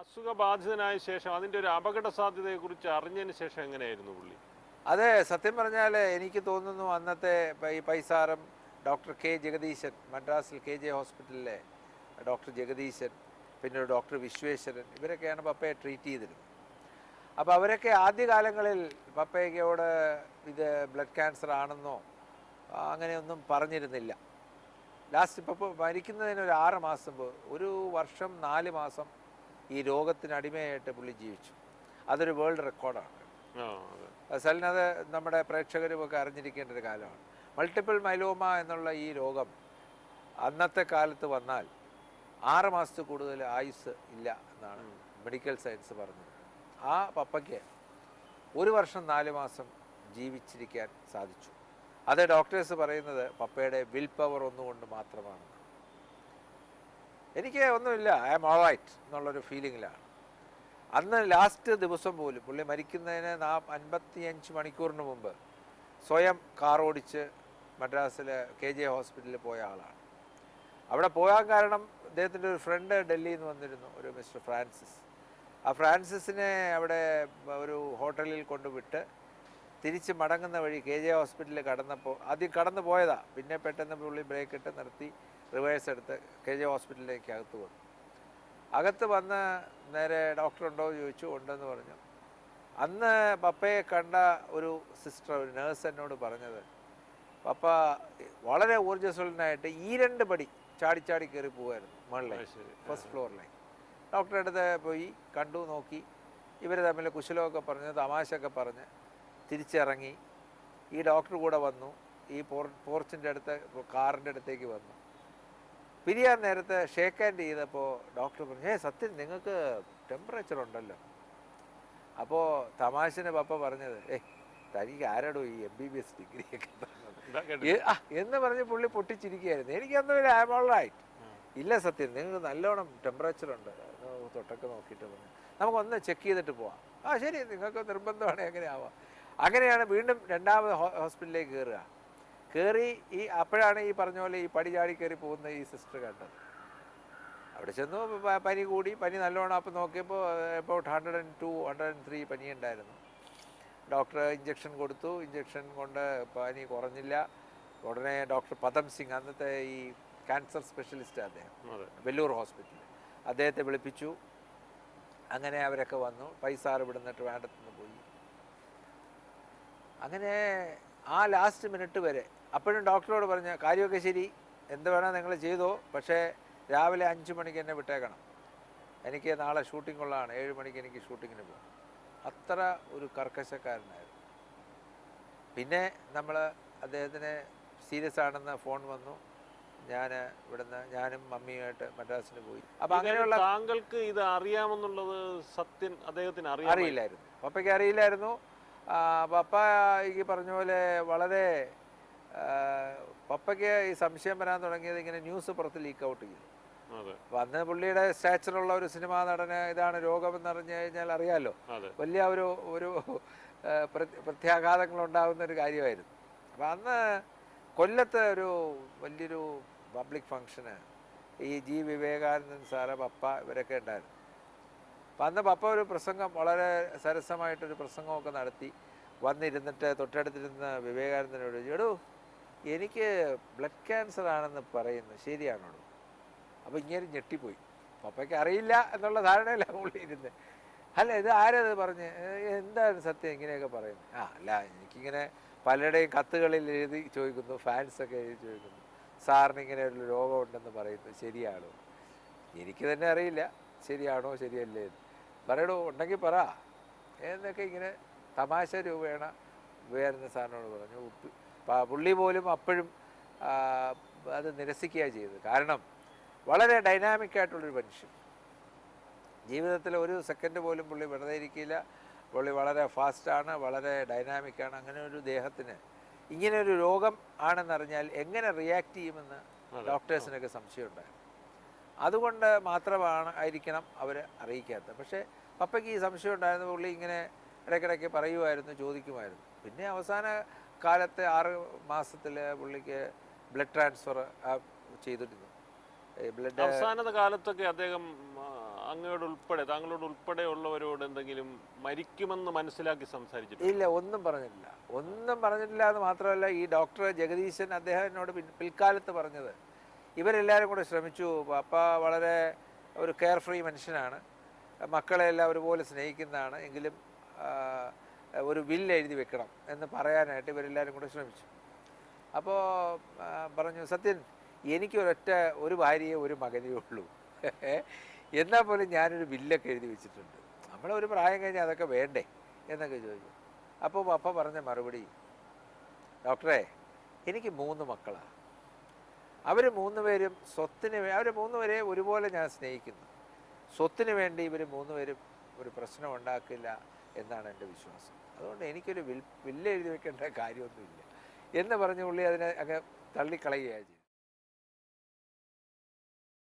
അസുഖബാധിതനായ ശേഷം അതിൻ്റെ ഒരു അപകട സാധ്യതയെക്കുറിച്ച് അറിഞ്ഞതിന് ശേഷം എങ്ങനെയായിരുന്നു പുള്ളി? അതെ, സത്യം പറഞ്ഞാൽ എനിക്ക് തോന്നുന്നു അന്നത്തെ ഈ പൈസാറും ഡോക്ടർ കെ ജഗദീശൻ, മദ്രാസിൽ KJ ഹോസ്പിറ്റലിലെ ഡോക്ടർ ജഗദീശൻ, പിന്നെ ഒരു ഡോക്ടർ വിശ്വേശ്വരൻ, ഇവരൊക്കെയാണ് പപ്പയെ ട്രീറ്റ് ചെയ്തിരുന്നത്. അപ്പോൾ അവരൊക്കെ ആദ്യകാലങ്ങളിൽ പപ്പയ്ക്കോട് ഇത് ബ്ലഡ് ക്യാൻസർ ആണെന്നോ അങ്ങനെയൊന്നും പറഞ്ഞിരുന്നില്ല. ലാസ്റ്റ് ഇപ്പോൾ മരിക്കുന്നതിന് ഒരു 6 മാസം മുമ്പ്, 1 വർഷം 4 മാസം ഈ രോഗത്തിന് അടിമയായിട്ട് പുള്ളി ജീവിച്ചു. അതൊരു വേൾഡ് റെക്കോർഡാണ്. സലിനത് നമ്മുടെ പ്രേക്ഷകരുമൊക്കെ അറിഞ്ഞിരിക്കേണ്ട ഒരു കാലമാണ്. മൾട്ടിപ്പിൾ മൈലോമ എന്നുള്ള ഈ രോഗം അന്നത്തെ കാലത്ത് വന്നാൽ 6 മാസത്തിൽ കൂടുതൽ ആയുസ് ഇല്ല എന്നാണ് മെഡിക്കൽ സയൻസ് പറഞ്ഞത്. ആ പപ്പയ്ക്ക് 1 വർഷം 4 മാസം ജീവിച്ചിരിക്കാൻ സാധിച്ചു. അത് ഡോക്ടേഴ്സ് പറയുന്നത് പപ്പയുടെ വിൽ പവർ ഒന്നുകൊണ്ട് മാത്രമാണ്. എനിക്ക് ഒന്നുമില്ല, ഐ ആം ഓൾ റൈറ്റ് എന്നുള്ളൊരു ഫീലിങ്ങിലാണ്. അന്ന് ലാസ്റ്റ് ദിവസം പോലും പുള്ളി മരിക്കുന്നതിന് 55 മണിക്കൂറിന് മുമ്പ് സ്വയം കാർ ഓടിച്ച് മദ്രാസിലെ KJ ഹോസ്പിറ്റലിൽ പോയ ആളാണ്. അവിടെ പോകാൻ കാരണം അദ്ദേഹത്തിൻ്റെ ഒരു ഫ്രണ്ട് ഡൽഹിയിൽ നിന്ന് വന്നിരുന്നു, ഒരു മിസ്റ്റർ ഫ്രാൻസിസ്. ആ ഫ്രാൻസിസിനെ അവിടെ ഒരു ഹോട്ടലിൽ കൊണ്ടുവിട്ട് തിരിച്ച് മടങ്ങുന്ന വഴി KJ ഹോസ്പിറ്റലിൽ ആദ്യം കടന്നു പോയതാ, പിന്നെ പെട്ടെന്ന് പുള്ളി ബ്രേക്ക് ഇട്ട് നിർത്തി റിവേഴ്സ് എടുത്ത് KJ ഹോസ്പിറ്റലിലേക്ക് അകത്ത് വന്നു. അകത്ത് വന്ന് നേരെ ഡോക്ടർ ഉണ്ടോ എന്ന് ചോദിച്ചു. ഉണ്ടെന്ന് പറഞ്ഞു. അന്ന് പപ്പയെ കണ്ട ഒരു സിസ്റ്റർ, ഒരു നേഴ്സ് എന്നോട് പറഞ്ഞത്, പപ്പ വളരെ ഊർജ്ജസ്വലനായിട്ട് ഈ 2 പടി ചാടി കയറി പോവായിരുന്നു മുകളിലേക്ക്, ഫസ്റ്റ് ഫ്ലോറിലേക്ക്. ഡോക്ടറെ അടുത്ത് പോയി കണ്ടു, നോക്കി, ഇവർ തമ്മിൽ കുശലമൊക്കെ പറഞ്ഞ് തമാശയൊക്കെ പറഞ്ഞ് തിരിച്ചിറങ്ങി. ഈ ഡോക്ടർ കൂടെ വന്നു, ഈ പോർച്ചിൻ്റെ അടുത്ത് കാറിൻ്റെ അടുത്തേക്ക് വന്നു. പിരിയാൻ നേരത്തെ ഷേക്ക് ഹാൻഡ് ചെയ്തപ്പോൾ ഡോക്ടർ പറഞ്ഞു, സത്യം നിങ്ങൾക്ക് ടെമ്പറേച്ചർ ഉണ്ടല്ലോ. അപ്പോൾ തമാശന് പപ്പ പറഞ്ഞത്, തനിക്ക് ആരാടോ ഈ MBBS ഡിഗ്രിയൊക്കെ എന്ന് പറഞ്ഞ് പുള്ളി പൊട്ടിച്ചിരിക്കുകയായിരുന്നു. എനിക്കൊന്നുമില്ല, ഐ ആം ഓൾ റൈറ്റ്. ഇല്ല സത്യം, നിങ്ങൾക്ക് നല്ലോണം ടെമ്പറേച്ചർ ഉണ്ട്, തൊട്ടൊക്കെ നോക്കിയിട്ട് പറഞ്ഞു, നമുക്കൊന്ന് ചെക്ക് ചെയ്തിട്ട് പോവാം. ശരി, നിങ്ങൾക്ക് നിർബന്ധമാണെങ്കിൽ എങ്ങനെ ആവാം. അങ്ങനെയാണ് വീണ്ടും 2ാമത് ഹോസ്പിറ്റലിലേക്ക് കയറി അപ്പോഴാണ് ഈ പറഞ്ഞ പോലെ ഈ പടി ചാടി കയറി പോകുന്ന ഈ സിസ്റ്റർ കണ്ടത്. അവിടെ ചെന്നു, പനി കൂടി, പനി നല്ലോണം. അപ്പം നോക്കിയപ്പോൾ എബൌട്ട് 102, 103 പനി ഉണ്ടായിരുന്നു. ഡോക്ടർ ഇഞ്ചക്ഷൻ കൊടുത്തു. ഇഞ്ചക്ഷൻ കൊണ്ട് പനി കുറഞ്ഞില്ല. ഉടനെ ഡോക്ടർ പദം സിംഗ്, അന്നത്തെ ഈ ക്യാൻസർ സ്പെഷ്യലിസ്റ്റ് അദ്ദേഹം, വെല്ലൂർ ഹോസ്പിറ്റലിൽ, അദ്ദേഹത്തെ വിളിപ്പിച്ചു. അങ്ങനെ അവരൊക്കെ വന്നു. പൈസാറ് ഇവിടുന്ന് ട്രിവാൻഡ്രത്തുനിന്ന് പോയി. അങ്ങനെ ആ ലാസ്റ്റ് മിനിറ്റ് വരെ അപ്പോഴും ഡോക്ടറോട് പറഞ്ഞ കാര്യമൊക്കെ ശരി, എന്ത് വേണം നിങ്ങൾ ചെയ്തോ, പക്ഷേ രാവിലെ 5 മണിക്ക് എന്നെ വിട്ടേക്കണം, എനിക്ക് നാളെ ഷൂട്ടിംഗ് ഉള്ളതാണ്, 7 മണിക്ക് എനിക്ക് ഷൂട്ടിങ്ങിന് പോകും. അത്ര ഒരു കർക്കശക്കാരനായിരുന്നു. പിന്നെ നമ്മൾ അദ്ദേഹത്തിന് സീരിയസ് ആണെന്ന് ഫോൺ വന്നു. ഞാനും മമ്മിയുമായിട്ട് മദ്രാസിന് പോയി. അപ്പം അങ്ങനെയുള്ള, താങ്കൾക്ക് ഇത് അറിയാമെന്നുള്ളത് സത്യം അദ്ദേഹത്തിന് അറിയില്ലായിരുന്നു, പപ്പയ്ക്ക് അറിയില്ലായിരുന്നു. പപ്പ ഈ പറഞ്ഞ പോലെ വളരെ പപ്പയ്ക്ക് ഈ സംശയം വരാൻ തുടങ്ങിയത് ഇങ്ങനെ ന്യൂസ് പുറത്ത് ലീക്ക് ഔട്ട് ചെയ്തു. അപ്പം അന്ന് പുള്ളിയുടെ സ്റ്റാച്ചറുള്ള ഒരു സിനിമാ നടന് ഇതാണ് രോഗമെന്ന് അറിഞ്ഞു കഴിഞ്ഞാൽ അറിയാമല്ലോ, വലിയ ഒരു പ്രത്യാഘാതങ്ങൾ ഉണ്ടാകുന്ന ഒരു കാര്യമായിരുന്നു. അപ്പം അന്ന് കൊല്ലത്ത് ഒരു വലിയൊരു പബ്ലിക് ഫങ്ഷന് ഈ G. വിവേകാനന്ദൻ സാറ്, പപ്പ, ഇവരൊക്കെ ഉണ്ടായിരുന്നു. അപ്പം അന്ന് പപ്പ ഒരു പ്രസംഗം, വളരെ സരസമായിട്ടൊരു പ്രസംഗമൊക്കെ നടത്തി. വന്നിരുന്നിട്ട് തൊട്ടടുത്തിരുന്ന വിവേകാനന്ദനോട്, എടോ എനിക്ക് ബ്ലഡ് ക്യാൻസർ ആണെന്ന് പറയുന്നു, ശരിയാണോ? അപ്പോൾ ഇങ്ങനെ ഞെട്ടിപ്പോയി. പപ്പയ്ക്ക് അറിയില്ല എന്നുള്ള ധാരണയില്ല പുള്ളി ഇരുന്ന്. അല്ല, ഇത് ആരത് പറഞ്ഞ്, എന്താണ് സത്യം ഇങ്ങനെയൊക്കെ പറയുന്നത്? അല്ല, എനിക്കിങ്ങനെ പലരുടെയും കത്തുകളിൽ എഴുതി ചോദിക്കുന്നു, ഫാൻസൊക്കെ എഴുതി ചോദിക്കുന്നു, സാറിന് ഇങ്ങനെ ഒരു രോഗമുണ്ടെന്ന് പറയുന്നു, ശരിയാണോ? എനിക്ക് തന്നെ അറിയില്ല ശരിയാണോ ശരിയല്ലേ. പറയടോ, ഉണ്ടെങ്കിൽ പറ എന്നൊക്കെ ഇങ്ങനെ തമാശ രൂപേണ വിവേകാനന്ദ സാറിനോട് പറഞ്ഞു. പുള്ളി പോലും അപ്പോഴും അത് നിരസിക്കുകയാണ് ചെയ്തത്. കാരണം വളരെ ഡൈനാമിക്കായിട്ടുള്ളൊരു മനുഷ്യൻ, ജീവിതത്തിൽ ഒരു സെക്കൻഡ് പോലും പുള്ളി വെറുതെ ഇരിക്കില്ല. പുള്ളി വളരെ ഫാസ്റ്റാണ്, വളരെ ഡൈനാമിക്കാണ്. അങ്ങനെ ഒരു ദേഹത്തിന് ഇങ്ങനെ ഒരു രോഗം ആണെന്നറിഞ്ഞാൽ എങ്ങനെ റിയാക്ട് ചെയ്യുമെന്ന് ഡോക്ടേഴ്സിനൊക്കെ സംശയമുണ്ടായിരുന്നു. അതുകൊണ്ട് ആയിരിക്കണം അവർ അറിയിക്കാത്തത്. പക്ഷേ പപ്പയ്ക്ക് ഈ സംശയം ഉണ്ടായിരുന്നു. പുള്ളി ഇങ്ങനെ ഇടയ്ക്കിടയ്ക്ക് പറയുമായിരുന്നു, ചോദിക്കുമായിരുന്നു. പിന്നെ അവസാന കാലത്തെ 6 മാസത്തിൽ പുള്ളിക്ക് ബ്ലഡ് ട്രാൻസ്ഫർ ചെയ്തിരുന്നു. അവസാന കാലത്തൊക്കെ അദ്ദേഹം താങ്കളോട് ഉൾപ്പെടെയുള്ളവരോട് എന്തെങ്കിലും മരിക്കുമെന്ന് മനസ്സിലാക്കി സംസാരിച്ചിട്ടുണ്ട്? ഇല്ല, ഒന്നും പറഞ്ഞിട്ടില്ല. ഒന്നും പറഞ്ഞിട്ടില്ല എന്ന് മാത്രമല്ല, ഈ ഡോക്ടർ ജഗദീശൻ അദ്ദേഹം എന്നോട് പിൽക്കാലത്ത് പറഞ്ഞത്, ഇവരെല്ലാവരും കൂടെ ശ്രമിച്ചു. പപ്പ വളരെ ഒരു കെയർ ഫ്രീ മനുഷ്യനാണ്, മക്കളെല്ലാം ഒരുപോലെ സ്നേഹിക്കുന്നതാണ്, എങ്കിലും ഒരു വില്ല് എഴുതി വെക്കണം എന്ന് പറയാനായിട്ട് ഇവരെല്ലാവരും കൂടെ ശ്രമിച്ചു. അപ്പോൾ പറഞ്ഞു, സത്യൻ, എനിക്കൊരൊറ്റ ഒരു ഭാര്യയെ ഒരു മകനേ ഉള്ളൂ, എന്നാൽ പോലും ഞാനൊരു ബില്ലൊക്കെ എഴുതി വെച്ചിട്ടുണ്ട്, നമ്മളൊരു പ്രായം കഴിഞ്ഞാൽ അതൊക്കെ വേണ്ടേ എന്നൊക്കെ ചോദിച്ചു. അപ്പോൾ പപ്പ പറഞ്ഞ മറുപടി, ഡോക്ടറെ, എനിക്ക് 3 മക്കളാണ്, അവർ 3 പേരും അവർ 3 പേരെ ഒരുപോലെ ഞാൻ സ്നേഹിക്കുന്നു, സ്വത്തിന് വേണ്ടി ഇവർ 3 പേരും ഒരു പ്രശ്നം ഉണ്ടാക്കില്ല എന്നാണ് എൻ്റെ വിശ്വാസം, അതുകൊണ്ട് എനിക്കൊരു വില്ല് എഴുതി വെക്കേണ്ട കാര്യമൊന്നുമില്ല എന്ന് പറഞ്ഞ പുള്ളി അതിനെ അങ്ങ് തള്ളിക്കളയുകയാണ് ചെയ്തു.